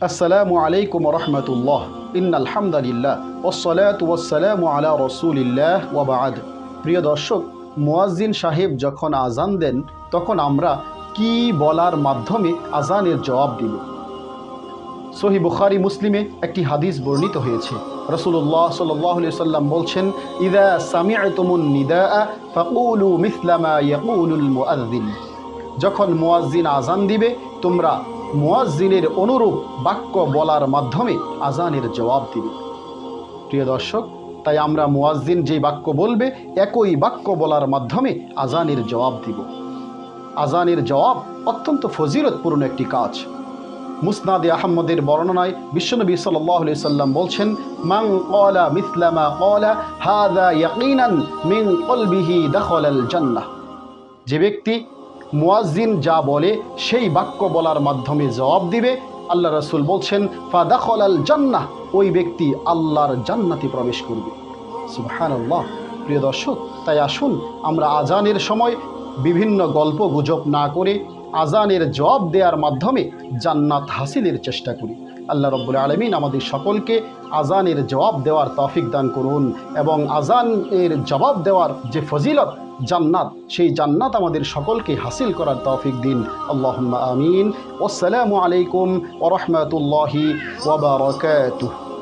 আসসালামু আলাইকুম রহমতুল্লাহ ইন্নাল হামদুলিল্লাহ ওয়াসসালাতু ওয়াসসালামু আলা রাসূলিল্লাহ ওয়া বা'দ। প্রিয় দর্শক, মুয়াজ্জিন সাহেব যখন আজান দেন তখন আমরা কি বলার মাধ্যমে আজানের জবাব দিব? সহিহ বুখারী মুসলিমে একটি হাদিস বর্ণিত হয়েছে। রাসূলুল্লাহ সাল্লাল্লাহু আলাইহি ওয়াসাল্লাম বলছেন, ইযা সামি'তুমুন নিদাআ ফাকুলু মিসলা মা ইয়াকুলুল মুআজ্জিন। যখন মুয়াজ্জিন আজান দিবে তোমরা মুয়াজ্জিনের অনুরূপ বাক্য বলার মাধ্যমে আজানের জবাব দিবে। প্রিয় দর্শক, তাই আমরা মুয়াজ্জিন যে বাক্য বলবে একই বাক্য বলার মাধ্যমে আজানের জবাব দিব। আজানের জবাব অত্যন্ত ফজিলতপূর্ণ একটি কাজ। মুসনাদে আহমদের বর্ণনায় বিশ্বনবী সাল্লাল্লাহু আলাইহি সাল্লাম বলছেন, মান ক্বালা মিসলা মা ক্বালা হাযা ইয়াকিনান মিন কলবিহি দাখালাল জান্নাহ। যে ব্যক্তি মুয়াজ্জিন যা বলে সেই বাক্য বলার মাধ্যমে জবাব দিবে, আল্লাহ রাসূল বলছেন ফাদাখালাল জান্নাহ, ওই ব্যক্তি আল্লাহর জান্নাতে প্রবেশ করবে। সুবহানাল্লাহ। প্রিয় দর্শক, তাই আসুন আমরা আজানের সময় বিভিন্ন গল্প গুজব না করে আজানের জবাব দেওয়ার মাধ্যমে জান্নাত হাসিলের চেষ্টা করি। আল্লাহ রাব্বুল আলামিন আমাদের সকলকে আজানের জবাব দেওয়ার তৌফিক দান করুন এবং আজানের জবাব দেওয়ার যে ফজিলত জান্নাত, সেই জান্নাত আমাদের সকলকে হাসিল করার তৌফিক দিন। আল্লাহুম্মা আমিন। ওয়াসসালামু আলাইকুম ওয়া রাহমাতুল্লাহি ওয়া বারাকাতুহু।